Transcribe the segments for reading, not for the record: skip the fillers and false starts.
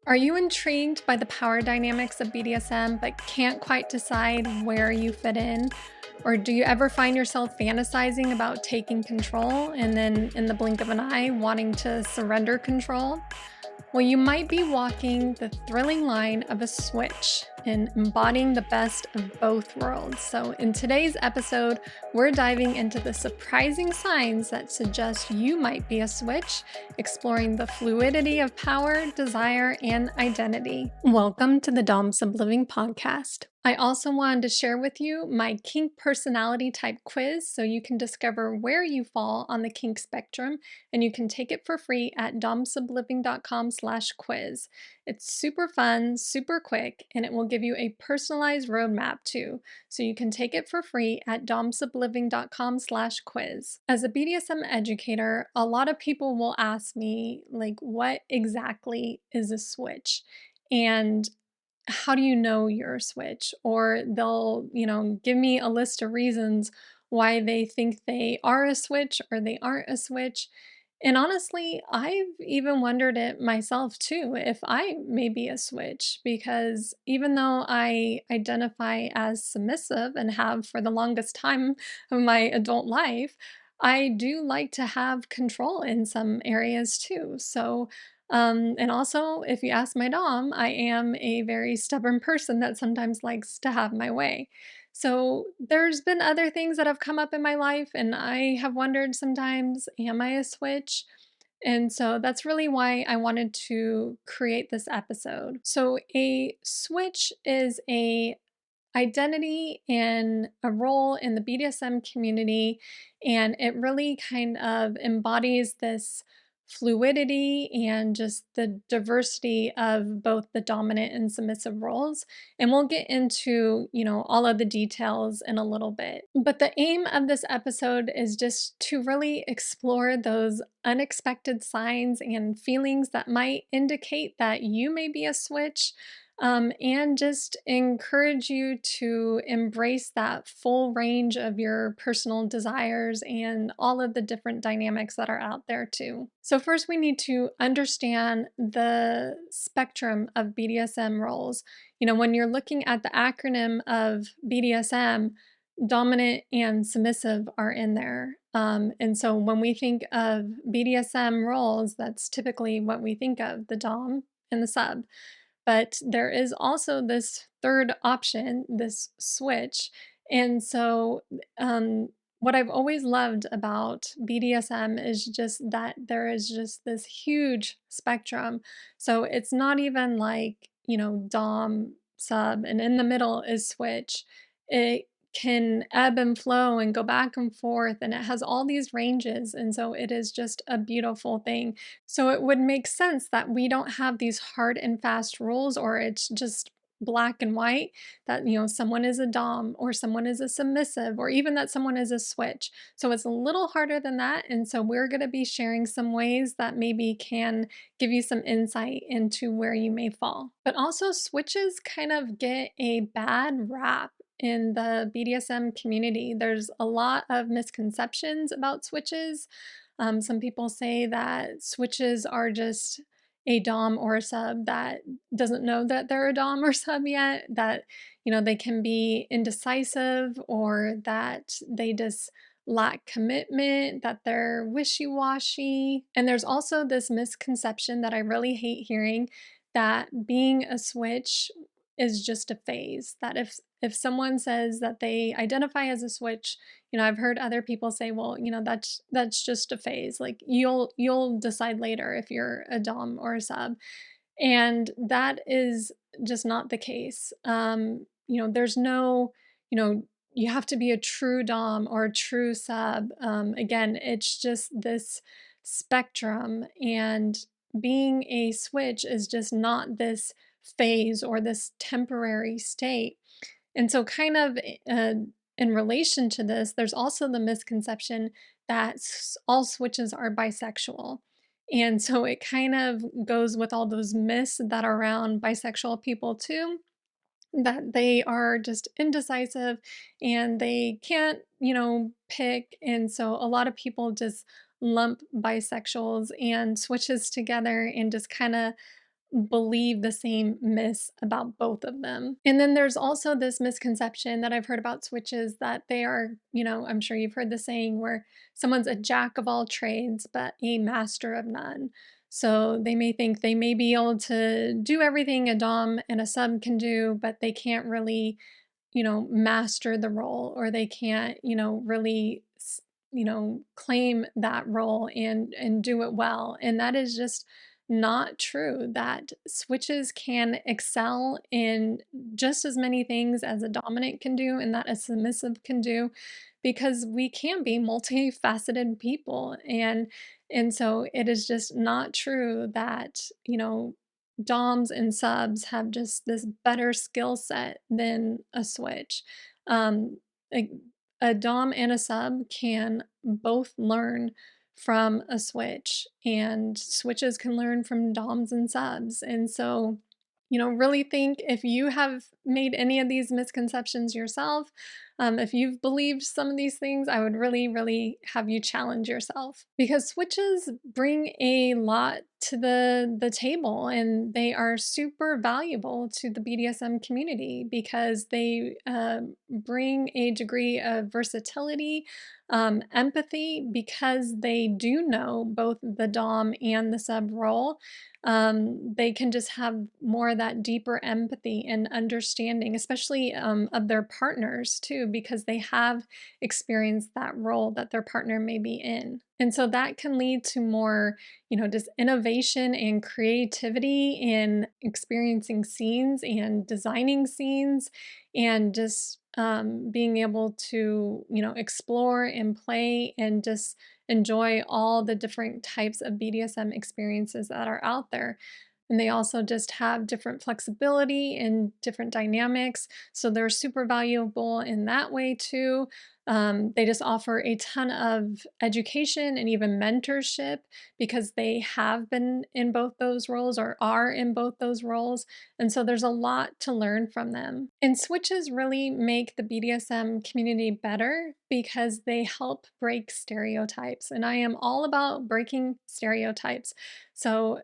Are you intrigued by the power dynamics of BDSM but can't quite decide where you fit in? Or do you ever find yourself fantasizing about taking control and then, in the blink of an eye, wanting to surrender control? Well, you might be walking the thrilling line of a switch and embodying the best of both worlds. So, in today's episode, we're diving into the surprising signs that suggest you might be a switch, exploring the fluidity of power, desire, and identity. Welcome to the Dom Subliving podcast. I also wanted to share with you my kink personality type quiz so you can discover where you fall on the kink spectrum, and you can take it for free at domsubliving.com/quiz. It's super fun, super quick, and it will give you a personalized roadmap too. So you can take it for free at domsubliving.com/quiz. As a BDSM educator, a lot of people will ask me, like, what exactly is a switch? And how do you know you're a switch? Or they'll, give me a list of reasons why they think they are a switch or they aren't a switch. And honestly, I've even wondered it myself too, if I may be a switch, because even though I identify as submissive and have for the longest time of my adult life, I do like to have control in some areas too. So, and also, if you ask my Dom, I am a very stubborn person that sometimes likes to have my way. So there's been other things that have come up in my life, and I have wondered sometimes, am I a switch? And so that's really why I wanted to create this episode. So a switch is a identity and a role in the BDSM community, and it really kind of embodies this fluidity and just the diversity of both the dominant and submissive roles. And we'll get into, all of the details in a little bit. But the aim of this episode is just to really explore those unexpected signs and feelings that might indicate that you may be a switch, and just encourage you to embrace that full range of your personal desires and all of the different dynamics that are out there too. So first we need to understand the spectrum of BDSM roles. When you're looking at the acronym of BDSM, dominant and submissive are in there. And so when we think of BDSM roles, that's typically what we think of, the dom and the sub. But there is also this third option, this switch. And so, what I've always loved about BDSM is just that there is just this huge spectrum. So it's not even like, Dom, sub, and in the middle is switch. It can ebb and flow and go back and forth, and it has all these ranges. And so it is just a beautiful thing. So it would make sense that we don't have these hard and fast rules, or it's just black and white that, someone is a dom or someone is a submissive or even that someone is a switch. So it's a little harder than that. And so we're going to be sharing some ways that maybe can give you some insight into where you may fall. But also, switches kind of get a bad rap in the BDSM community. There's a lot of misconceptions about switches. Some people say that switches are just a dom or a sub that doesn't know that they're a dom or sub yet, that, they can be indecisive, or that they just lack commitment, that they're wishy-washy. And there's also this misconception that I really hate hearing, that being a switch is just a phase. That if someone says that they identify as a switch, I've heard other people say, well, that's just a phase. Like you'll decide later if you're a dom or a sub. And that is just not the case. There's no, you have to be a true dom or a true sub. Again, it's just this spectrum, and being a switch is just not this phase or this temporary state. And so, kind of in relation to this, there's also the misconception that all switches are bisexual. And so it kind of goes with all those myths that are around bisexual people too, that they are just indecisive and they can't, pick. And so a lot of people just lump bisexuals and switches together and just kind of believe the same myths about both of them. And then there's also this misconception that I've heard about switches that they are, I'm sure you've heard the saying where someone's a jack of all trades, but a master of none. So they may think they may be able to do everything a Dom and a sub can do, but they can't really master the role, or they can't, really, claim that role and do it well. And that is just not true. That switches can excel in just as many things as a dominant can do and that a submissive can do, because we can be multifaceted people. And so it is just not true that, DOMs and subs have just this better skill set than a switch. Um, like a Dom and a sub can both learn from a switch, and switches can learn from DOMs and subs. And so, really think if you have made any of these misconceptions yourself, if you've believed some of these things, I would really, really have you challenge yourself, because switches bring a lot to the table, and they are super valuable to the BDSM community because they bring a degree of versatility, empathy, because they do know both the Dom and the sub role. They can just have more of that deeper empathy and understanding, especially of their partners too, because they have experienced that role that their partner may be in. And so that can lead to more, just innovation and creativity in experiencing scenes and designing scenes, and just being able to, explore and play and just enjoy all the different types of BDSM experiences that are out there. And they also just have different flexibility and different dynamics. So they're super valuable in that way too. They just offer a ton of education and even mentorship because they have been in both those roles or are in both those roles. And so there's a lot to learn from them. And switches really make the BDSM community better because they help break stereotypes. And I am all about breaking stereotypes. So,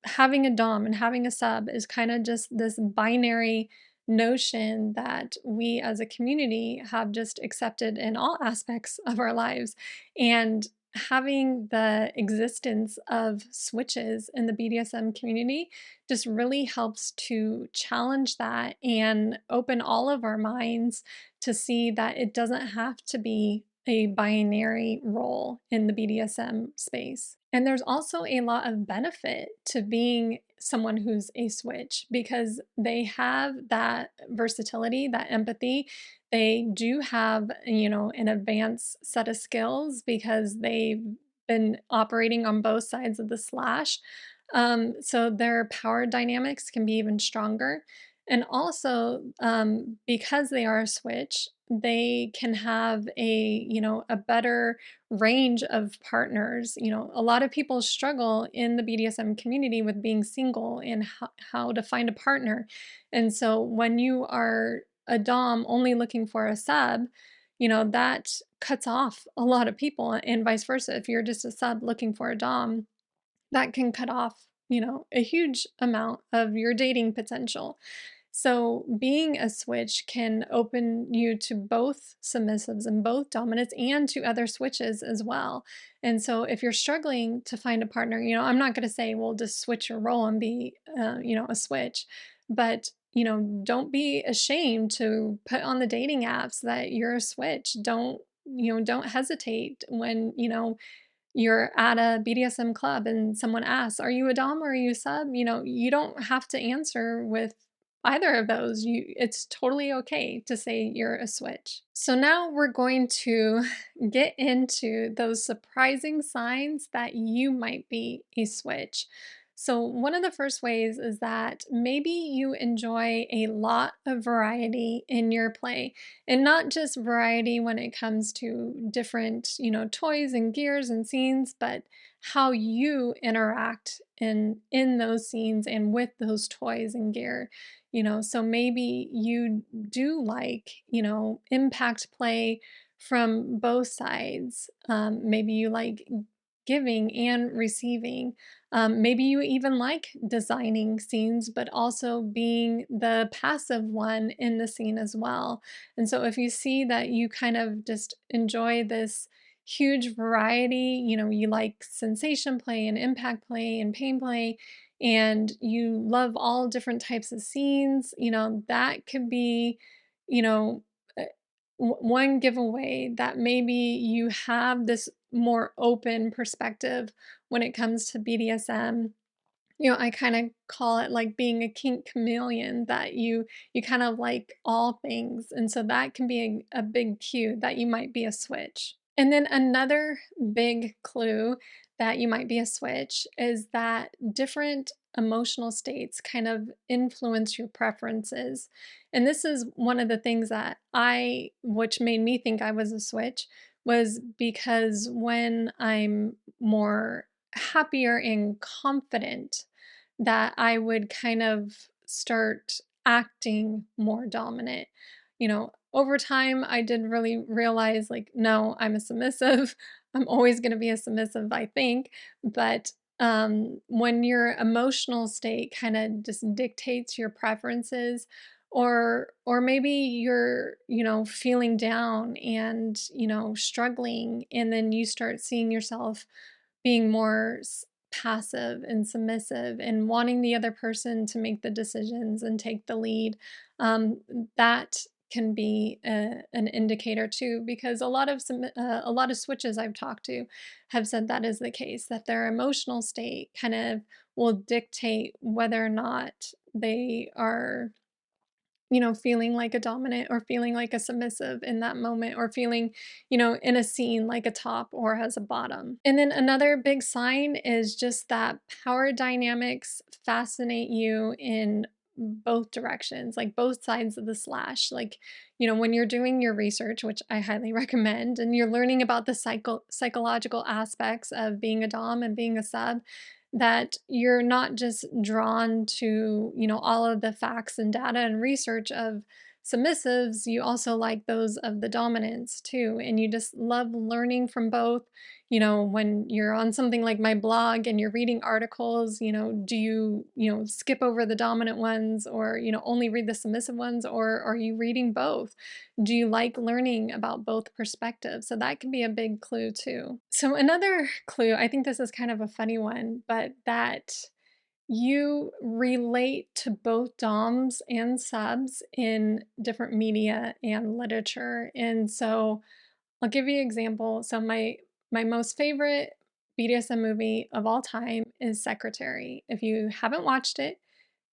having a Dom and having a sub is kind of just this binary notion that we as a community have just accepted in all aspects of our lives. And having the existence of switches in the BDSM community just really helps to challenge that and open all of our minds to see that it doesn't have to be a binary role in the BDSM space. And there's also a lot of benefit to being someone who's a switch because they have that versatility, that empathy. They do have, an advanced set of skills because they've been operating on both sides of the slash. So their power dynamics can be even stronger. And also, because they are a switch, they can have a better range of partners. A lot of people struggle in the BDSM community with being single and how to find a partner. And so when you are a Dom only looking for a sub, that cuts off a lot of people, and vice versa. If you're just a sub looking for a Dom, that can cut off, a huge amount of your dating potential. So being a switch can open you to both submissives and both dominants and to other switches as well. And so if you're struggling to find a partner, I'm not going to say, well, just switch your role and be, a switch, but don't be ashamed to put on the dating apps that you're a switch. Don't hesitate when, you're at a BDSM club and someone asks, "Are you a dom or are you a sub?" You don't have to answer with either of those. It's totally okay to say you're a switch. So now we're going to get into those surprising signs that you might be a switch. So one of the first ways is that maybe you enjoy a lot of variety in your play, and not just variety when it comes to different, toys and gears and scenes, but how you interact in those scenes and with those toys and gear. So maybe you do like, impact play from both sides. Maybe you like giving and receiving. Maybe you even like designing scenes, but also being the passive one in the scene as well. And so if you see that you kind of just enjoy this huge variety, you like sensation play and impact play and pain play, and you love all different types of scenes, that could be, you know, uh, one giveaway that maybe you have this more open perspective when it comes to BDSM. I kinda call it like being a kink chameleon, that you kind of like all things, and so that can be a big cue that you might be a switch. And then another big clue that you might be a switch is that different emotional states kind of influence your preferences. And this is one of the things that which made me think I was a switch, was because when I'm more happier and confident, that I would kind of start acting more dominant. Over time, I did really realize, like, no, I'm a submissive. I'm always going to be a submissive, I think. But when your emotional state kind of just dictates your preferences, or maybe you're feeling down and struggling, and then you start seeing yourself being more passive and submissive and wanting the other person to make the decisions and take the lead, um, that can be an indicator too, because a lot of switches I've talked to have said that is the case, that their emotional state kind of will dictate whether or not they are feeling like a dominant or feeling like a submissive in that moment, or feeling, in a scene like a top or as a bottom. And then another big sign is just that power dynamics fascinate you in both directions, like both sides of the slash. Like, when you're doing your research, which I highly recommend, and you're learning about the psychological aspects of being a dom and being a sub, that you're not just drawn to, all of the facts and data and research of submissives, you also like those of the dominants too. And you just love learning from both. When you're on something like my blog and you're reading articles, do you, skip over the dominant ones, or, only read the submissive ones, or are you reading both? Do you like learning about both perspectives? So that can be a big clue too. So another clue, I think this is kind of a funny one, but that you relate to both DOMs and subs in different media and literature. And so I'll give you an example. So my most favorite BDSM movie of all time is Secretary. If you haven't watched it,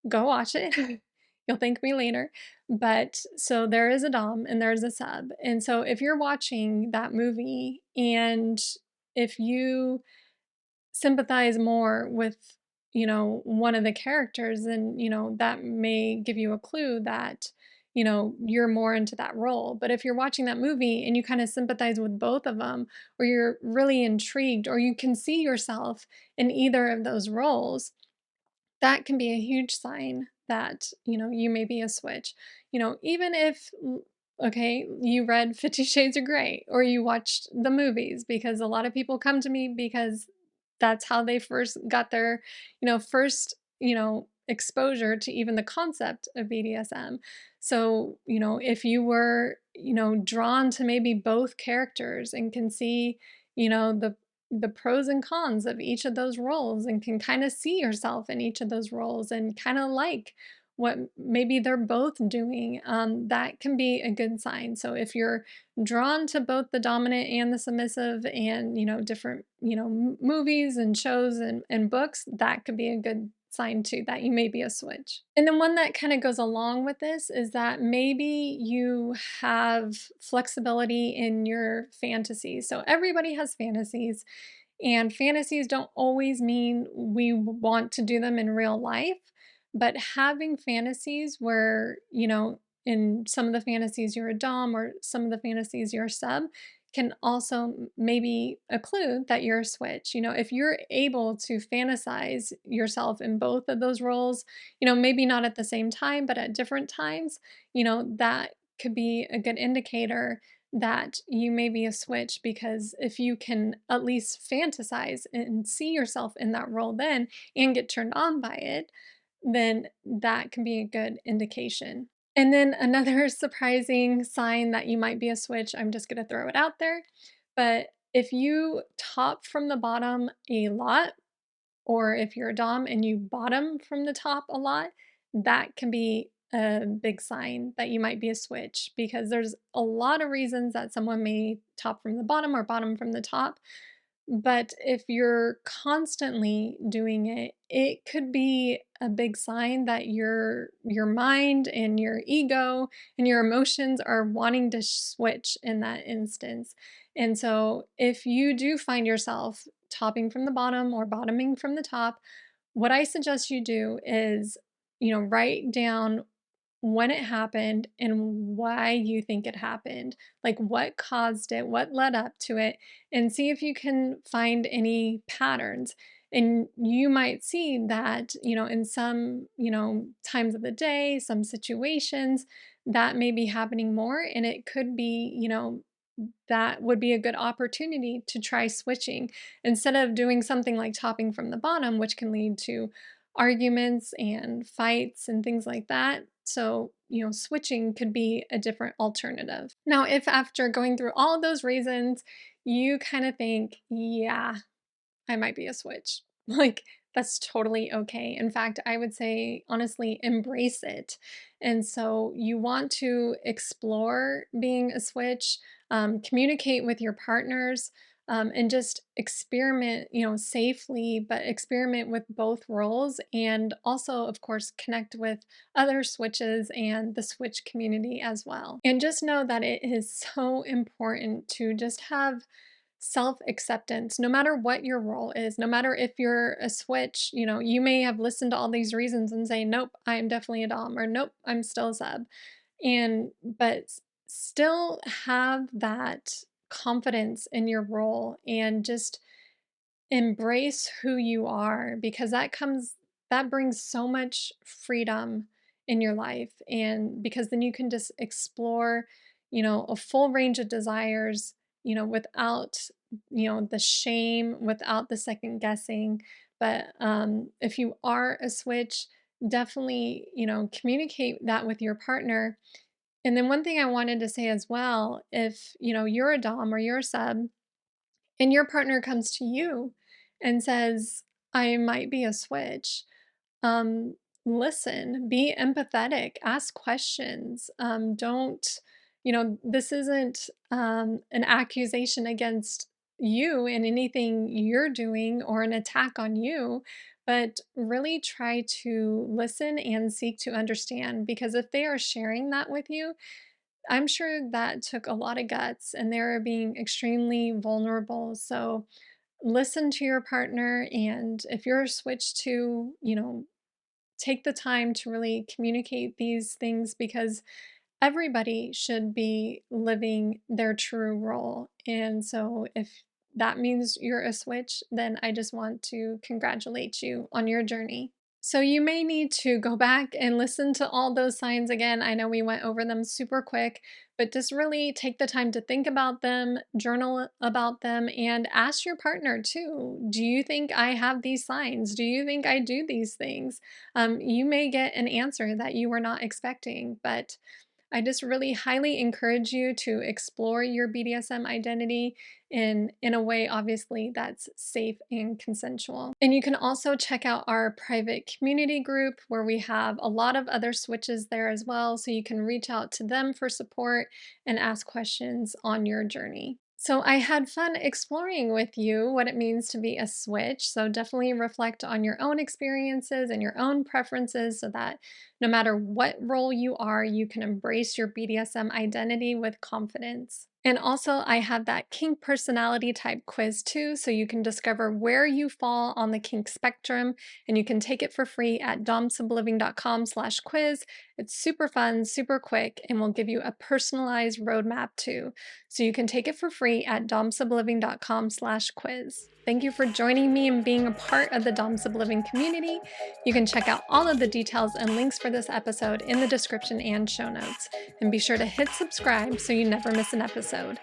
go watch it. You'll thank me later. But so there is a dom and there's a sub. And so if you're watching that movie, and if you sympathize more with, one of the characters, then, that may give you a clue that, you're more into that role. But if you're watching that movie and you kind of sympathize with both of them, or you're really intrigued, or you can see yourself in either of those roles, that can be a huge sign that, you may be a switch. Even if, okay, you read 50 Shades of Grey or you watched the movies, because a lot of people come to me because that's how they first got their, first, exposure to even the concept of BDSM. So, if you were, drawn to maybe both characters and can see, the pros and cons of each of those roles, and can kind of see yourself in each of those roles, and kind of like what maybe they're both doing, that can be a good sign. So if you're drawn to both the dominant and the submissive, and different movies and shows and books, that could be a good sign too, that you may be a switch. And then one that kind of goes along with this is that maybe you have flexibility in your fantasies. So everybody has fantasies, and fantasies don't always mean we want to do them in real life, but having fantasies where, in some of the fantasies you're a dom, or some of the fantasies you're a sub, can also maybe a clue that you're a switch. If you're able to fantasize yourself in both of those roles, maybe not at the same time, but at different times, that could be a good indicator that you may be a switch, because if you can at least fantasize and see yourself in that role then and get turned on by it, then that can be a good indication. And then another surprising sign that you might be a switch, I'm just gonna throw it out there, but if you top from the bottom a lot, or if you're a dom and you bottom from the top a lot, that can be a big sign that you might be a switch, because there's a lot of reasons that someone may top from the bottom or bottom from the top. But if you're constantly doing it, it could be a big sign that your mind and your ego and your emotions are wanting to switch in that instance. And so if you do find yourself topping from the bottom or bottoming from the top, what I suggest you do is, write down when it happened and why you think it happened. Like what caused it, what led up to it, and see if you can find any patterns. And you might see that, in some, times of the day, some situations that may be happening more. And it could be, that would be a good opportunity to try switching instead of doing something like topping from the bottom, which can lead to arguments and fights and things like that. So, switching could be a different alternative. Now, if after going through all of those reasons, you kind of think, yeah, I might be a switch. Like, that's totally okay. In fact, I would say, honestly, embrace it. And so, you want to explore being a switch, communicate with your partners, and just experiment, safely, but experiment with both roles. And also, of course, connect with other switches and the switch community as well. And just know that it is so important to just have self acceptance, no matter what your role is, no matter if you're a switch, you may have listened to all these reasons and say, nope, I am definitely a Dom, or nope, I'm still a sub. But still have that confidence in your role and just embrace who you are, because that brings so much freedom in your life, and because then you can just explore, a full range of desires, without, the shame, without the second guessing. But if you are a switch, definitely, communicate that with your partner. And then one thing I wanted to say as well, if, you're a dom or you're a sub and your partner comes to you and says, I might be a switch, um, listen, be empathetic, ask questions. Don't, this isn't an accusation against you and anything you're doing or an attack on you, but really try to listen and seek to understand, because if they are sharing that with you, I'm sure that took a lot of guts and they're being extremely vulnerable. So listen to your partner. And if you're switched to, take the time to really communicate these things, because everybody should be living their true role. And so if that means you're a switch, then I just want to congratulate you on your journey. So you may need to go back and listen to all those signs again. I know we went over them super quick, but just really take the time to think about them, journal about them, and ask your partner too. Do you think I have these signs? Do you think I do these things? You may get an answer that you were not expecting, but I just really highly encourage you to explore your BDSM identity in a way, obviously, that's safe and consensual. And you can also check out our private community group where we have a lot of other switches there as well, so you can reach out to them for support and ask questions on your journey. So I had fun exploring with you what it means to be a switch. So definitely reflect on your own experiences and your own preferences, so that no matter what role you are, you can embrace your BDSM identity with confidence. And also, I have that kink personality type quiz too, so you can discover where you fall on the kink spectrum, and you can take it for free at domsubliving.com/quiz. It's super fun, super quick, and will give you a personalized roadmap too. So you can take it for free at domsubliving.com/quiz. Thank you for joining me and being a part of the Dom Sub Living community. You can check out all of the details and links for this episode in the description and show notes. And be sure to hit subscribe so you never miss an episode.